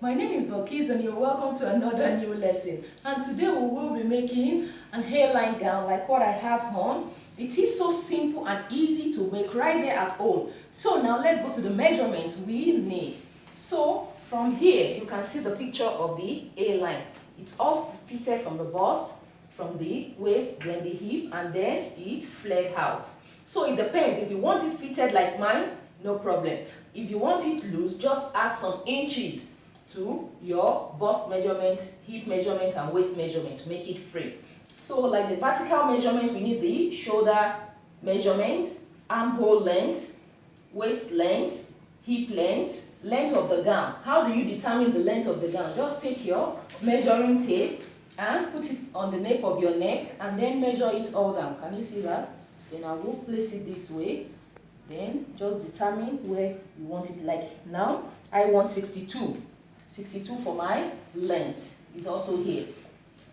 My name is Bilikis and you're welcome to another new lesson. And today we will be making an hairline gown like what I have on. It is so simple and easy to make right there at home. So now let's go to the measurements we need. So from here you can see the picture of the A-line. It's all fitted from the bust, from the waist, then the hip, and then it flared out. So it depends. If you want it fitted like mine, no problem. If you want it loose, just add some inches to your bust measurement, hip measurement, and waist measurement to make it free. So like the vertical measurement, we need the shoulder measurement, armhole length, waist length, hip length, length of the gown. How do you determine the length of the gown? Just take your measuring tape and put it on the nape of your neck and then measure it all down. Can you see that? Then I will place it this way. Then just determine where you want it. Like now, I want 62. 62 for my length. It's also here.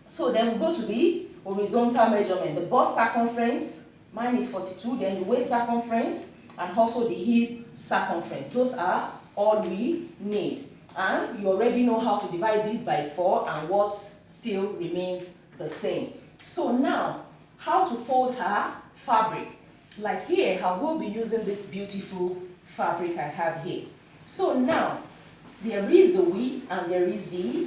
So then we go to the horizontal measurement. The bust circumference, mine is 42. Then the waist circumference and also the hip circumference. Those are all we need. And you already know how to divide this by 4 and what still remains the same. So now, how to fold her fabric. Like here, I will be using this beautiful fabric I have here. So now, there is the width and there is the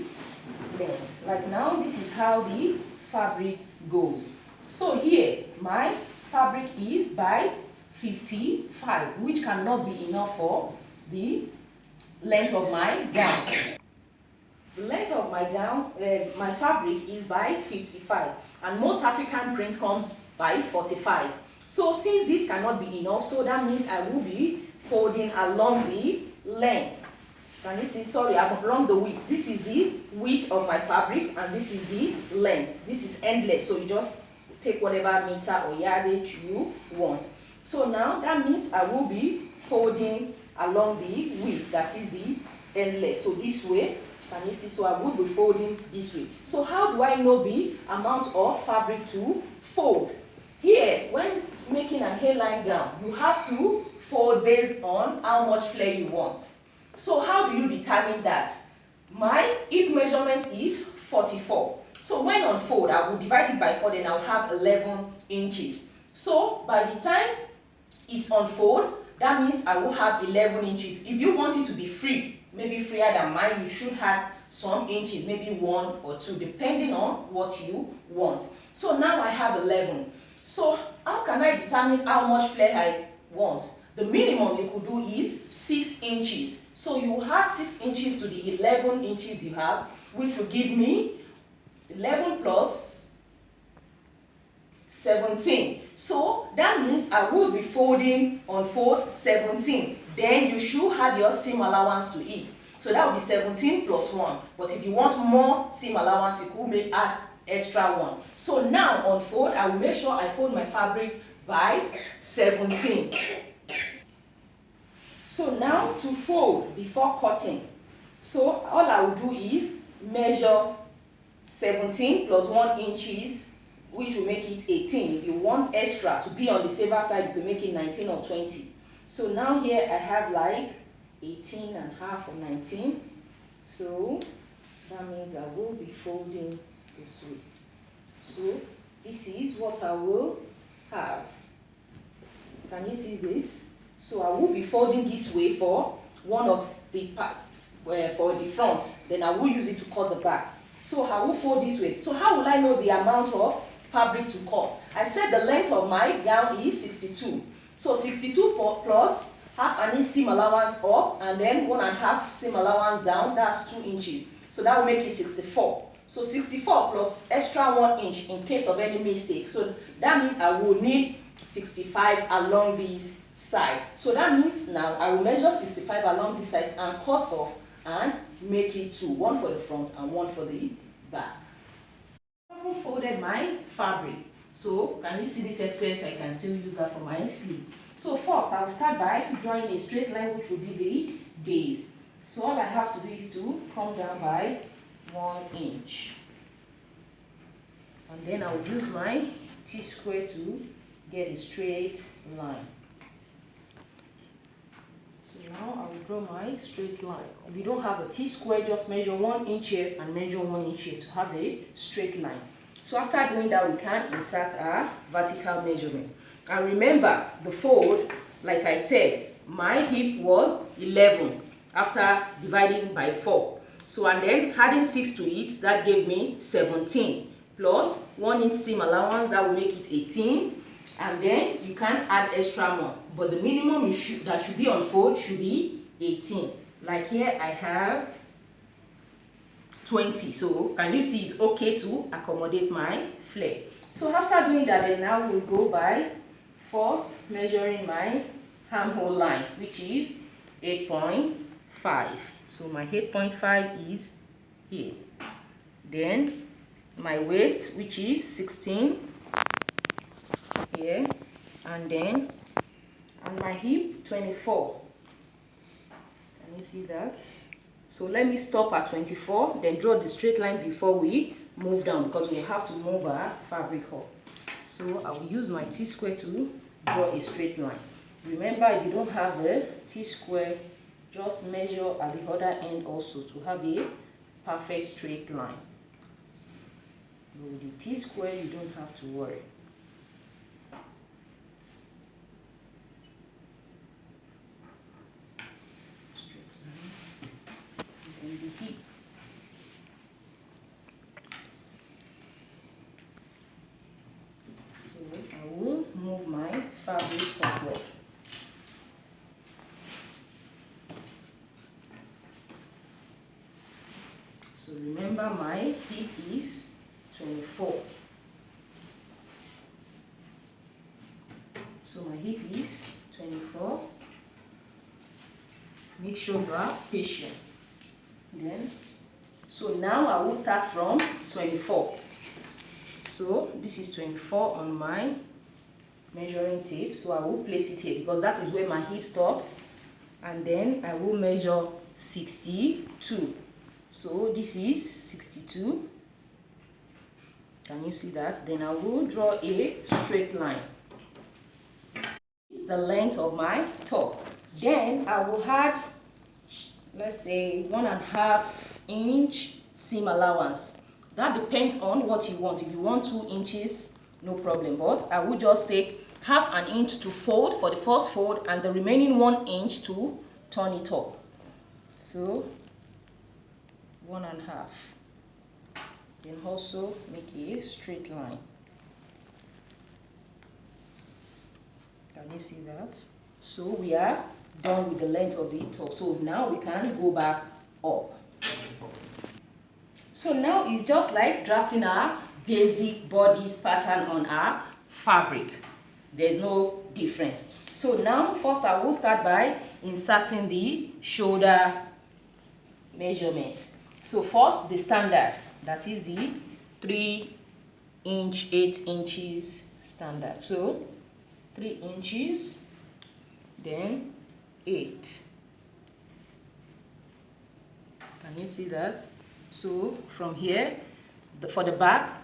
length. Like now, this is how the fabric goes. So here, my fabric is by 55, which cannot be enough for the length of my gown. The length of my gown, my fabric is by 55, and most African print comes by 45. So since this cannot be enough, so that means I will be folding along the length. Can you see? Sorry, along the width. This is the width of my fabric and this is the length. This is endless, so you just take whatever meter or yardage you want. So now that means I will be folding along the width, that is the endless. So this way, can you see? So I will be folding this way. So how do I know the amount of fabric to fold? Here, when making an hairline gown, you have to fold based on how much flare you want. So how do you determine that? My hip measurement is 44. So when on fold, I will divide it by 4, then I'll have 11 inches. So by the time it's on fold, that means I will have 11 inches. If you want it to be free, maybe freer than mine, you should have some inches, maybe 1 or 2, depending on what you want. So now I have 11. So how can I determine how much flare I want? The minimum you could do is 6 inches. So you have 6 inches to the 11 inches you have, which will give me 11 plus 17. So that means I will be folding on fold 17. Then you should add your seam allowance to it. So that will be 17 plus 1. But if you want more seam allowance, you could add extra 1. So now on fold, I will make sure I fold my fabric by 17. So now to fold before cutting. So all I will do is measure 17 plus 1 inches, which will make it 18. If you want extra to be on the safer side, you can make it 19 or 20. So now here I have like 18 and half or 19. So that means I will be folding this way. So this is what I will have. Can you see this? So I will be folding this way for one of the part, for the front. Then I will use it to cut the back. So I will fold this way. So how will I know the amount of fabric to cut? I said the length of my gown is 62. So 62 plus half an inch seam allowance up and then 1.5 seam allowance down, that's 2 inches. So that will make it 64. So 64 plus extra 1 inch in case of any mistake. So that means I will need 65 along this side. So that means now I will measure 65 along this side and cut off and make it 2. One for the front and one for the back. I have folded my fabric. So can you see this excess? I can still use that for my sleeve. So first I will start by drawing a straight line, which will be the base. So all I have to do is to come down by 1 inch. And then I will use my T-square to get a straight line. So now I will draw my straight line. If you don't have a T-square, just measure 1 inch here and measure 1 inch here to have a straight line. So after doing that, we can insert our vertical measurement. And remember, the fold, like I said, my hip was 11 after dividing by 4. So, and then adding 6 to it, that gave me 17. Plus 1 inch seam allowance, that will make it 18. And then you can add extra more. But the minimum that should be on fold should be 18. Like here, I have 20. So can you see it's okay to accommodate my flare? So after doing that, then now we'll go by first measuring my armhole line, which is 8.5. So my 8.5 is here. Then my waist, which is 16 here, and then my hip 24. Can you see that? So let me stop at 24, then draw the straight line before we move down, because we have to move our fabric up. So I will use my T-square to draw a straight line. Remember, if you don't have a T-square, just measure at the other end also to have a perfect straight line. With the T-square, you don't have to worry. I will move my fabric forward. So remember, my hip is 24. So my hip is 24. Make sure you are patient. Then, so now I will start from 24. So this is 24 on my measuring tape. So I will place it here because that is where my hip stops. And then I will measure 62. So this is 62. Can you see that? Then I will draw a straight line. It's the length of my top. Then I will add, let's say, 1.5 inch seam allowance. That depends on what you want. If you want 2 inches, no problem. But I will just take 1/2 inch to fold for the first fold and the remaining 1 inch to turn it up. So 1.5. Then also make a straight line. Can you see that? So we are done with the length of the top. So now we can go back up. So now it's just like drafting our basic bodice pattern on our fabric. There's no difference. So now first I will start by inserting the shoulder measurements. So first the standard, that is the 3 inch 8 inches standard. So 3 inches, then 8. Can you see that? So from here, for the back,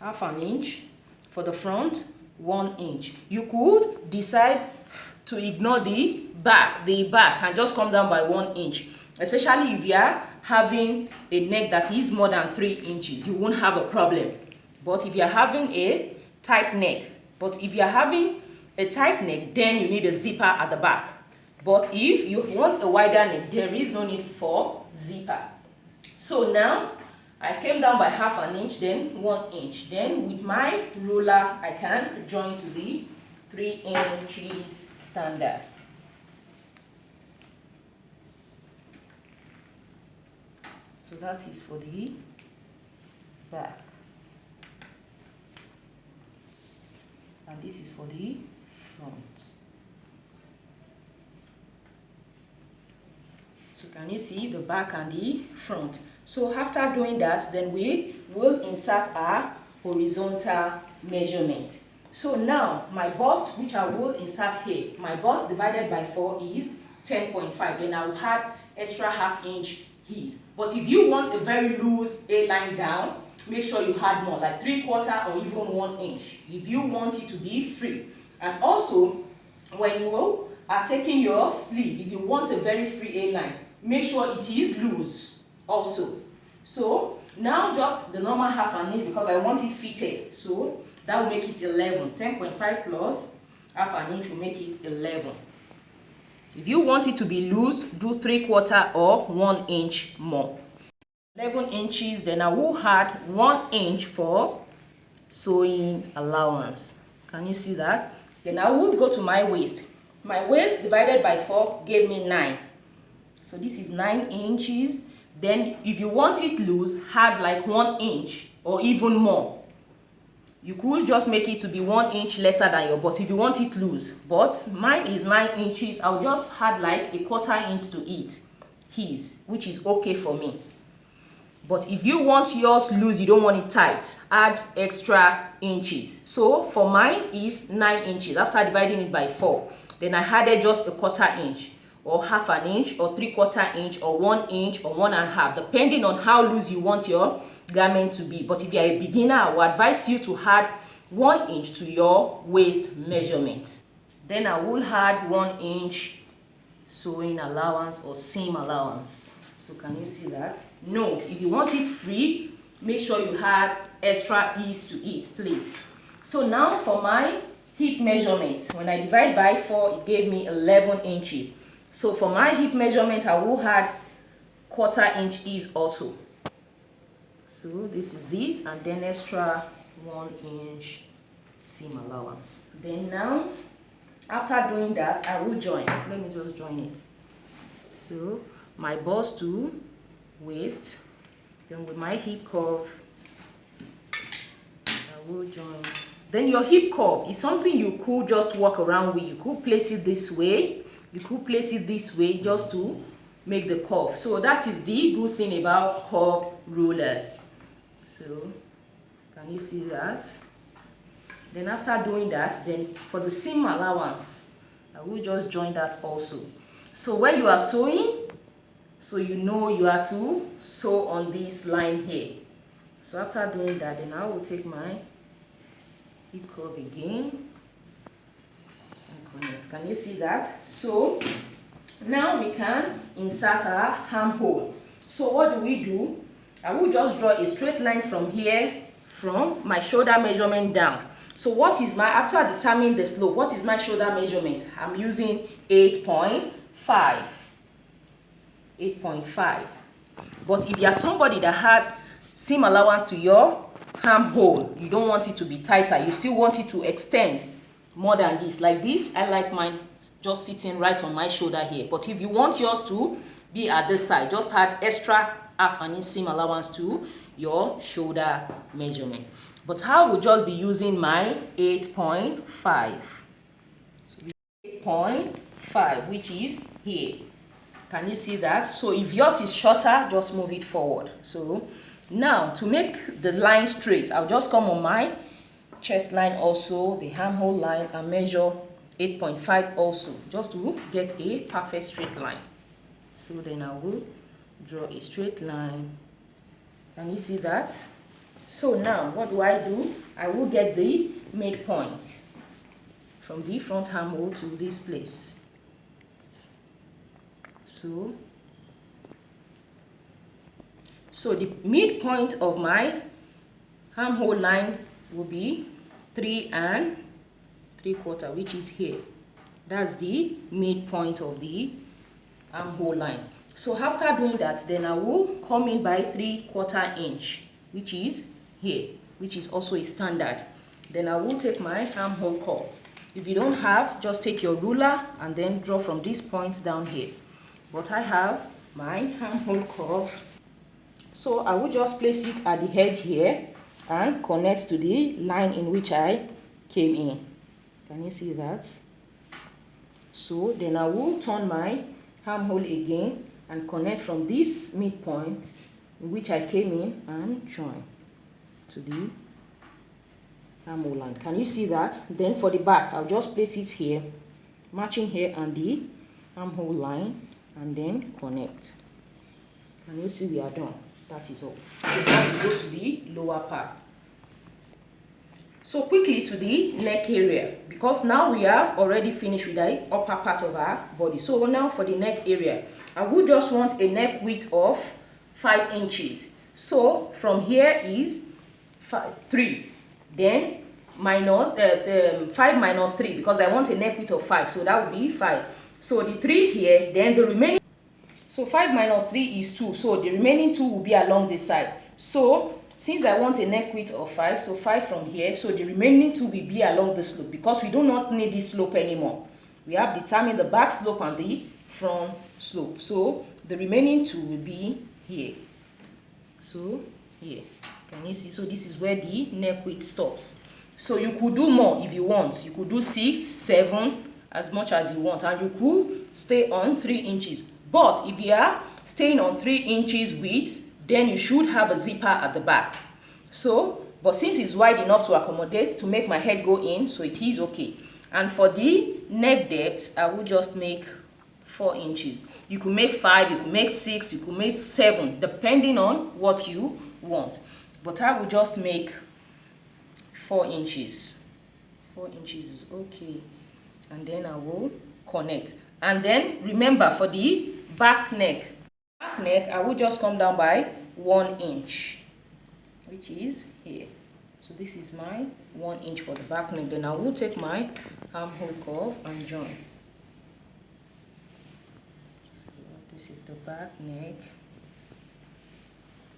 1/2 inch. For the front, 1 inch. You could decide to ignore the back and just come down by 1 inch. Especially if you are having a neck that is more than 3 inches, you won't have a problem. But if you are having a tight neck, then you need a zipper at the back. But if you want a wider neck, there is no need for zipper. So now I came down by 1/2 inch, then 1 inch. Then with my ruler, I can join to the 3 inches standard. So that is for the back. And this is for the front. So can you see the back and the front? So after doing that, then we will insert our horizontal measurement. So now my bust, which I will insert here, my bust divided by 4 is 10.5. Then I will add extra 1/2 inch heels. But if you want a very loose A-line gown, make sure you add more, like 3/4 or even 1 inch, if you want it to be free. And also, when you are taking your sleeve, if you want a very free A-line, make sure it is loose also. So now just the normal half an inch because I want it fitted. So that will make it 11. 10.5 plus half an inch will make it 11. If you want it to be loose, do 3/4 or 1 inch more. 11 inches, then I will add 1 inch for sewing allowance. Can you see that? Then I will go to my waist. My waist divided by 4 gave me 9. So this is 9 inches. Then if you want it loose, add like 1 inch or even more. You could just make it to be 1 inch lesser than your bust if you want it loose. But mine is 9 inches. I'll just add like a 1/4 inch to it. His, which is okay for me. But if you want yours loose, you don't want it tight, add extra inches. So for mine is 9 inches. After dividing it by 4, then I added just a 1/4 inch or half an inch or 3/4 inch or 1 inch or 1.5, depending on how loose you want your garment to be. But if you are a beginner, I will advise you to add 1 inch to your waist measurement. Then I will add 1 inch sewing allowance or seam allowance. So can you see that? Note, if you want it free, make sure you add extra ease to it, please. So now for my hip measurement, when I divide by 4, it gave me 11 inches. So for my hip measurement, I will add 1/4 inch ease also. So this is it, and then extra 1 inch seam allowance. Then now, after doing that, I will join. Let me just join it. So my bust to waist, then with my hip curve, I will join. Then your hip curve is something you could just walk around with. You could place it this way, you could place it this way just to make the curve. So that is the good thing about curve rulers. So can you see that? Then after doing that, then for the seam allowance, I will just join that also. So when you are sewing, so you know you have to sew on this line here. So after doing that, then I will take my hip curve again and connect. Can you see that? So now we can insert our armhole. So what do? I will just draw a straight line from here, from my shoulder measurement down. So what is my, after determining the slope, what is my shoulder measurement? I'm using 8.5. 8.5. But if you are somebody that had seam allowance to your armhole, you don't want it to be tighter, you still want it to extend more than this. Like this, I like mine just sitting right on my shoulder here. But if you want yours to be at this side, just add extra half an inch seam allowance to your shoulder measurement. But I will just be using my 8.5. So 8.5, which is here. Can you see that? So if yours is shorter, just move it forward. So now to make the line straight, I'll just come on my chest line also, the armhole line, and measure 8.5 also, just to get a perfect straight line. So then I will draw a straight line. Can you see that? So now what do? I will get the midpoint from the front armhole to this place. So the midpoint of my armhole line will be 3 3/4, which is here. That's the midpoint of the armhole line. So after doing that, then I will come in by 3/4 inch, which is here, which is also a standard. Then I will take my armhole curve. If you don't have, just take your ruler and then draw from this point down here. But I have my armhole curve, so I will just place it at the edge here and connect to the line in which I came in. Can you see that? So then I will turn my armhole again and connect from this midpoint in which I came in and join to the armhole line. Can you see that? Then for the back, I'll just place it here, matching here and the armhole line, and then connect. Can you see we are done? That is all. So now we go to the lower part. So quickly to the neck area, because now we have already finished with the upper part of our body. So now for the neck area, I would just want a neck width of 5 inches. So from here is 3, then minus 5 minus 3, because I want a neck width of 5, so that would be 5. So the 3 here, then the remaining, so 5 minus 3 is 2, so the remaining 2 will be along this side. So since I want a neck width of 5, so 5 from here, so the remaining 2 will be along the slope, because we do not need this slope anymore. We have determined the back slope and the front slope. So the remaining 2 will be here. So here, can you see? So this is where the neck width stops. So you could do more if you want. You could do 6, 7, as much as you want, and you could stay on 3 inches. But if you are staying on 3 inches width, then you should have a zipper at the back. So, but since it's wide enough to accommodate, to make my head go in, so it is okay. And for the neck depth, I will just make 4 inches. You could make 5, you could make 6, you could make 7, depending on what you want. But I will just make 4 inches. 4 inches is okay. And then I will connect. And then remember, for the back neck, I will just come down by 1 inch, which is here. So this is my 1 inch for the back neck. Then I will take my armhole curve and join. So this is the back neck.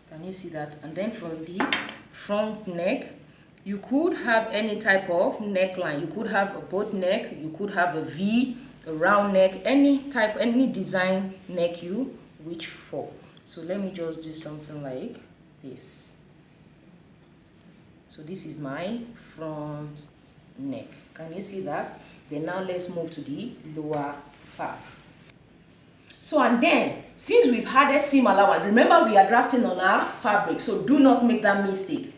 Can you see that? And then for the front neck, you could have any type of neckline. You could have a boat neck, you could have a V, a round neck, any type, any design neck you wish for. So let me just do something like this. So this is my front neck. Can you see that? Then now let's move to the lower part. So, and then since we've added seam allowance, remember we are drafting on our fabric, so do not make that mistake.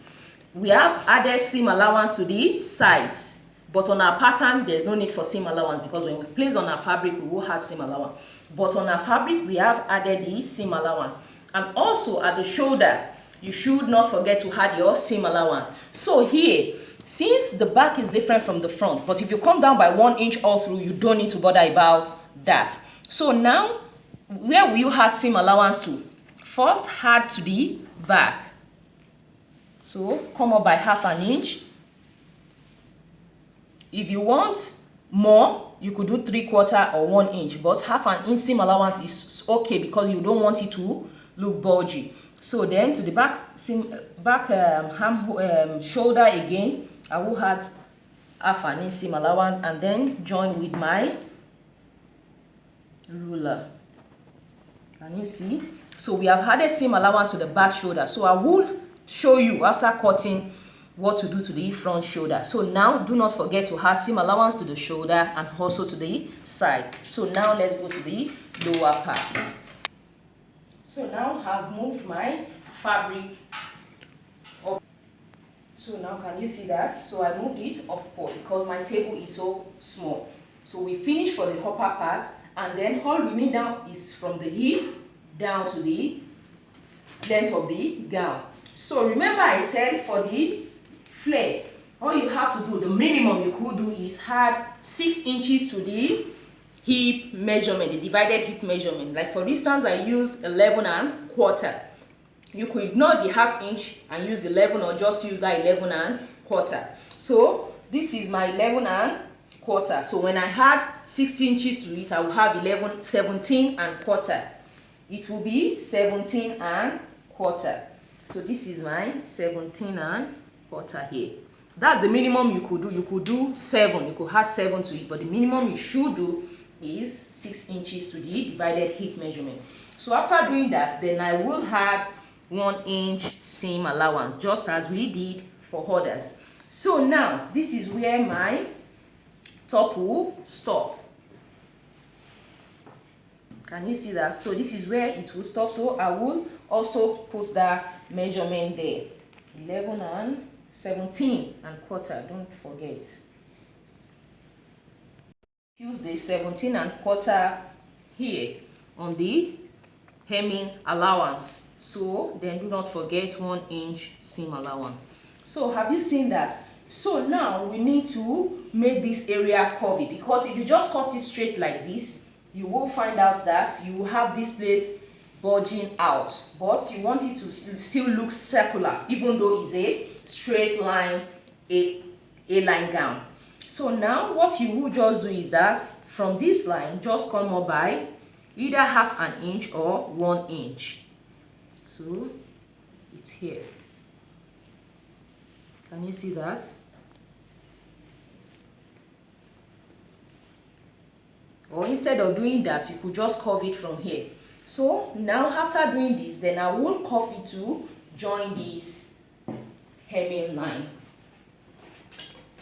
We have added seam allowance to the sides, but on our pattern there's no need for seam allowance, because when we place on our fabric we will add seam allowance. But on our fabric we have added the seam allowance. And also at the shoulder, you should not forget to add your seam allowance. So here, since the back is different from the front, but if you come down by 1 inch all through, you don't need to bother about that. So now, where will you add seam allowance to? First, add to the back. So come up by ½ an inch. If you want more, you could do 3/4 or 1 inch, but ½ an inch seam allowance is okay, because you don't want it to look bulgy. So then to the back shoulder again, I will add ½ an inch seam allowance and then join with my ruler. Can you see? So we have added seam allowance to the back shoulder. So I will show you after cutting what to do to the front shoulder. So now do not forget to add seam allowance to the shoulder and also to the side. So now let's go to the lower part. So now I've moved my fabric up. So now can you see that? So I moved it upward because my table is so small. So we finished for the upper part, and then all we need now is from the hip down to the length of the gown. So remember I said for the flare, all you have to do, the minimum you could do is add 6 inches to the hip measurement, the divided hip measurement. Like for instance, I used 11¼ You could ignore the ½ inch and use 11, or just use that 11¼ So this is my 11¼ So when I add 6 inches to it, I will have 17¼ It will be 17¼ So this is my 17¼ here. That's the minimum you could do. You could do 7. You could add 7 to it, but the minimum you should do is 6 inches to the divided hip measurement. So after doing that, then I will add 1 inch seam allowance, just as we did for others. So now this is where my top will stop. Can you see that? So this is where it will stop. So I will also put that measurement there. 17¼ Don't forget. Use the 17¼ here on the hemming allowance. So then do not forget 1 inch seam allowance. So have you seen that? So now we need to make this area curvy, because if you just cut it straight like this, you will find out that you will have this place bulging out, but you want it to still look circular even though it's a straight line A-line gown. So now what you will just do is that from this line, just come up by either half an inch or 1 inch. So it's here. Can you see that? Or instead of doing that, you could just curve it from here. So now after doing this, then I will curve it to join this hemming line.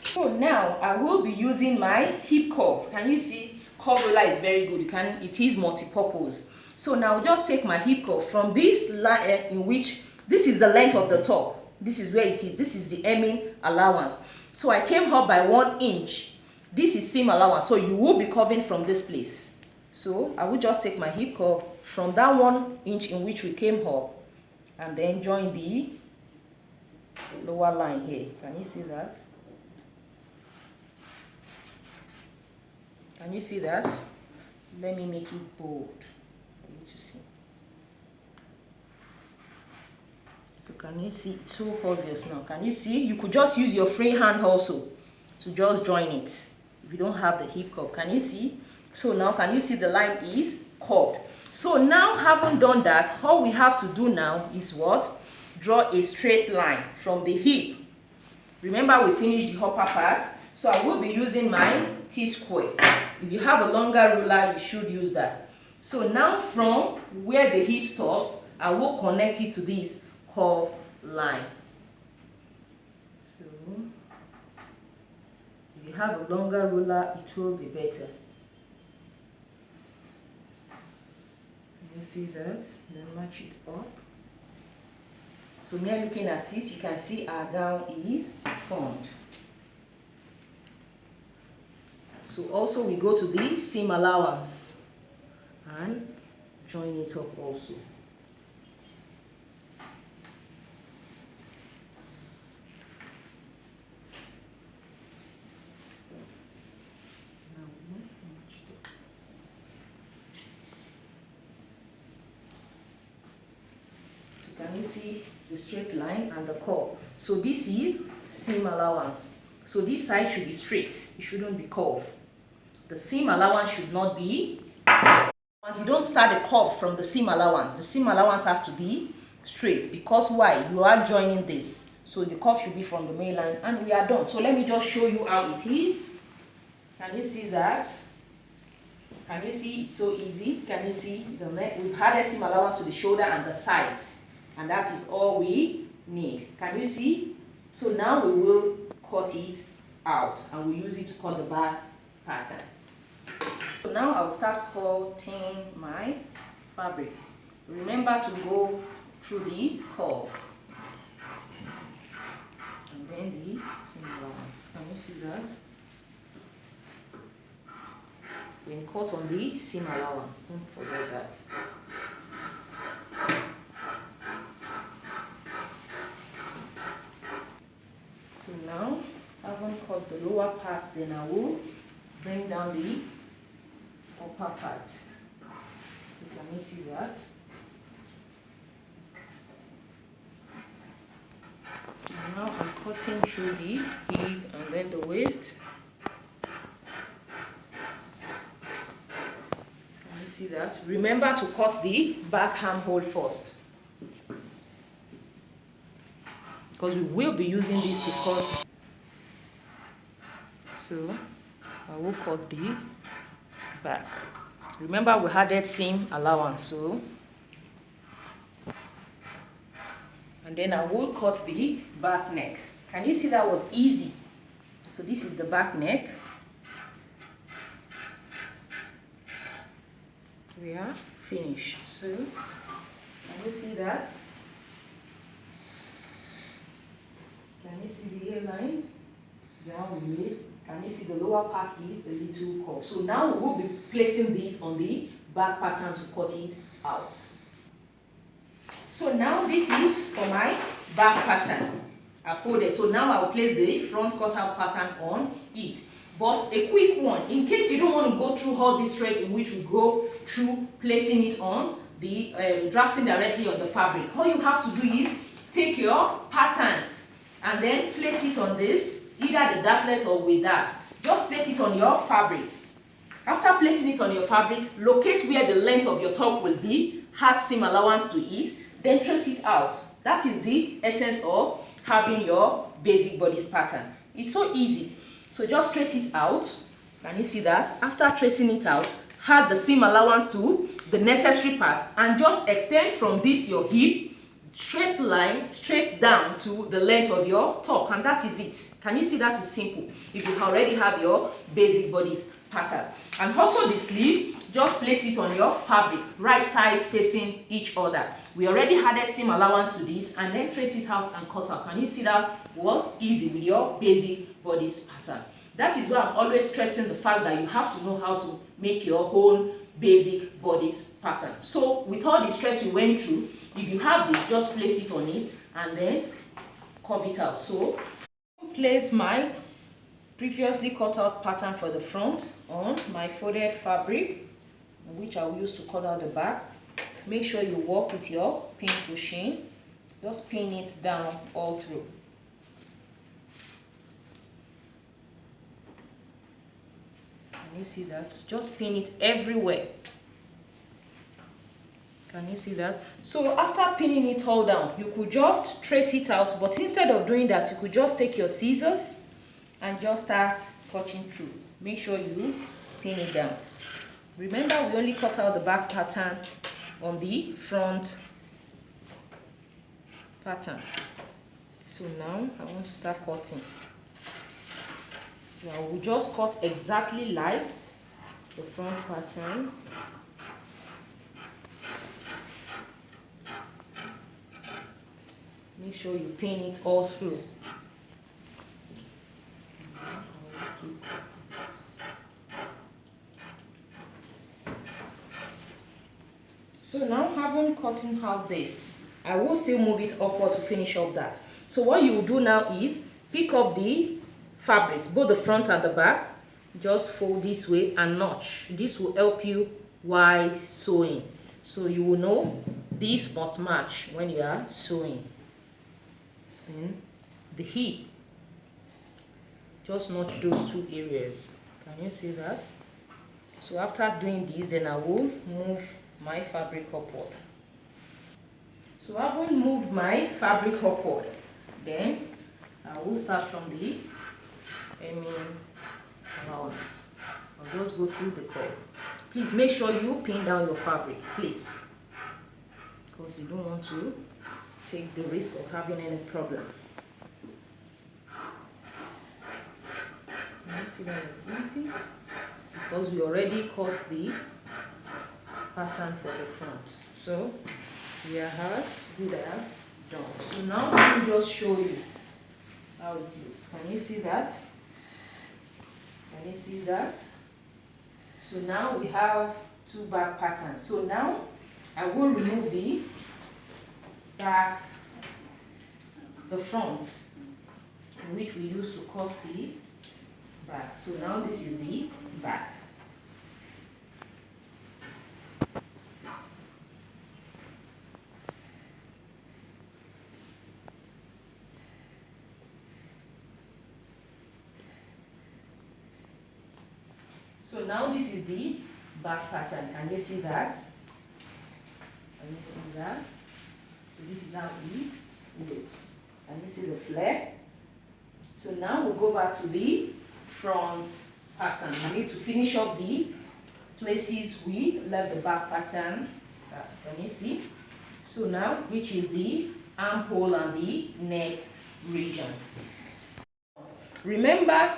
So now I will be using my hip curve. Can you see? Curve roller is very good. It is multi-purpose. So now just take my hip curve from this line in which this is the length of the top. This is where it is. This is the hemming allowance. So I came up by 1 inch. This is seam allowance. So you will be curving from this place. So I will just take my hip curve from that 1 inch in which we came up and then join the lower line here. Can you see that? Can you see that? Let me make it bold for you to see. So can you see? It's so obvious now. Can you see? You could just use your free hand also to just join it if you don't have the hip curve. Can you see? So now can you see the line is curved? So now having done that, all we have to do now is what? Draw a straight line from the hip. Remember we finished the upper part, so I will be using my T-square. If you have a longer ruler, you should use that. So now from where the hip stops, I will connect it to this curved line. So if you have a longer ruler, it will be better. You see that? Then match it up. So when looking at it, you can see our gown is formed. So also we go to the seam allowance and join it up also. So can you see the straight line and the curve? So this is seam allowance. So this side should be straight. It shouldn't be curved. The seam allowance should not be. Once you don't start the curve from the seam allowance has to be straight, because why? You are joining this. So the curve should be from the main line, and we are done. So let me just show you how it is. Can you see that? Can you see? It's so easy. Can you see the neck? We've added seam allowance to the shoulder and the sides, and that is all we need. Can you see? So now we will cut it out and we'll use it to cut the back pattern. So now I'll start cutting my fabric. Remember to go through the curve and then the seam allowance. Can you see that? Then cut on the seam allowance. Don't forget that. So now, having cut the lower part, then I will bring down the upper part. So can you see that? And now I'm cutting through the hip and then the waist. Can you see that? Remember to cut the back armhole first, because we will be using this to cut. So I will cut the back. Remember we added seam allowance, so and then I will cut the back neck. Can you see that was easy? So this is the back neck. We are finished. So can you see that? Can you see the hairline? Now we made. Can you see the lower part is a little curved? So now we will be placing this on the back pattern to cut it out. So now this is for my back pattern. are folded. So now I'll place the front cutout pattern on it. But a quick one, in case you don't want to go through all this stress in which we go through placing it on the drafting directly on the fabric, all you have to do is take your pattern and then place it on this, either the dartless or with that. Just place it on your fabric. After placing it on your fabric, locate where the length of your top will be, add seam allowance to it, then trace it out. That is the essence of having your basic bodice pattern. It's so easy. So just trace it out. Can you see that? After tracing it out, add the seam allowance to the necessary part and just extend from this your hip, straight line, straight down to the length of your top, and that is it. Can you see that is simple if you already have your basic bodice pattern? And also the sleeve, just place it on your fabric, right sides facing each other. We already added seam allowance to this and then trace it out and cut out. Can you see that was easy with your basic bodice pattern? That is why I'm always stressing the fact that you have to know how to make your whole basic bodice pattern. So with all the stress we went through, if you have this, just place it on it and then curve it out. So I placed my previously cut out pattern for the front on my folded fabric, which I will use to cut out the back. Make sure you work with your pin pushing. Just pin it down all through. Can you see that? Just pin it everywhere. Can you see that? So after pinning it all down, you could just trace it out, but instead of doing that, you could just take your scissors and just start cutting through. Make sure you pin it down. Remember, we only cut out the back pattern on the front pattern. So now I want to start cutting. So I will just cut exactly like the front pattern. Make sure you pin it all through. So now, having cutting out this, I will still move it upward to finish up that. So what you will do now is pick up the fabrics, both the front and the back, just fold this way and notch. This will help you while sewing. So you will know this must match when you are sewing. And the hip, just notch those two areas. Can you see that? So after doing this, then I will move my fabric upward. So having moved my fabric upward, then I will start from the hemming allowance. I'll just go through the curve. Please make sure you pin down your fabric, please, because you don't want to take the risk of having any problem. You see that it's easy because we already cut the pattern for the front. So we are as good as done. So now let me just show you how it looks. Can you see that? Can you see that? So now we have two back patterns. So now I will remove the back, the front, which we use to cut the back. So now this is the back. So now this is the back pattern. Can you see that? Can you see that? So this is how it looks. Can you see the flare? So now we'll go back to the front pattern. We need to finish up the places we left the back pattern. Can you see? So now, which is the armhole and the neck region. Remember,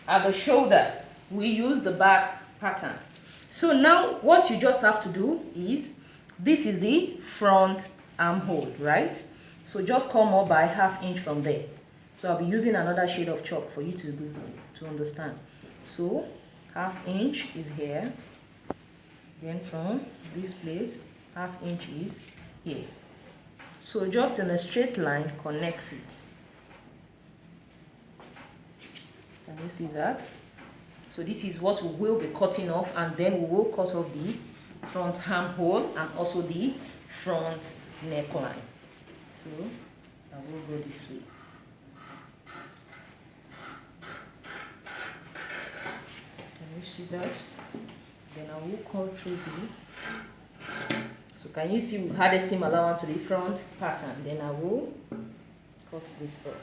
at the shoulder, we use the back pattern. So now what you just have to do is, this is the front armhole, right? So just come up by ½ inch from there. So I'll be using another shade of chalk for you to understand. So ½ inch is here. Then from this place, ½ inch is here. So just in a straight line, connects it. Can you see that? So this is what we will be cutting off, and then we will cut off the front armhole and also the front neckline. So I will go this way. Can you see that? Then I will cut through the. So can you see we had a seam allowance to the front pattern? Then I will cut this off.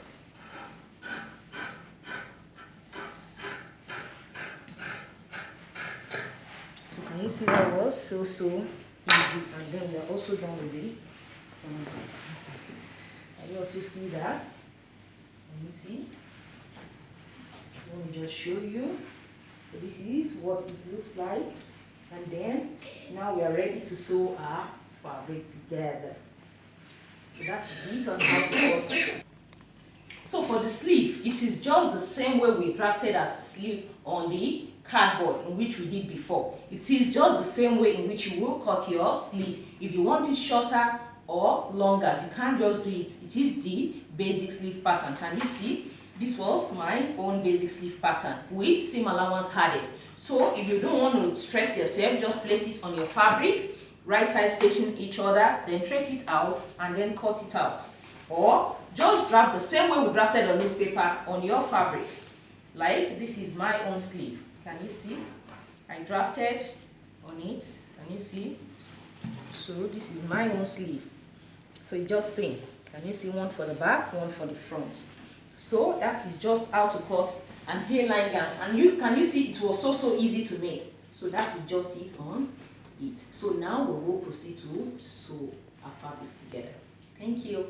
Can you see that was so easy? And then we are also done with it. Can you also see that? Can you see? Let me just show you. So this is what it looks like. And then now we are ready to sew our fabric together. So that's it on how to cut. So for the sleeve, it is just the same way we drafted as the sleeve on the cardboard in which we did before. It is just the same way in which you will cut your sleeve. If you want it shorter or longer, you can't just do it. It is the basic sleeve pattern. Can you see? This was my own basic sleeve pattern with seam allowance added. So if you don't want to stress yourself, just place it on your fabric, right sides facing each other, then trace it out and then cut it out. Or just draft the same way we drafted on this paper on your fabric. Like this is my own sleeve. Can you see? I drafted on it. Can you see? So this is my own sleeve. So it's just same. Can you see? One for the back, one for the front. So that is just how to cut an hairline gown. And can you see it was so easy to make. So that is just it on it. So now we will proceed to sew our fabrics together. Thank you.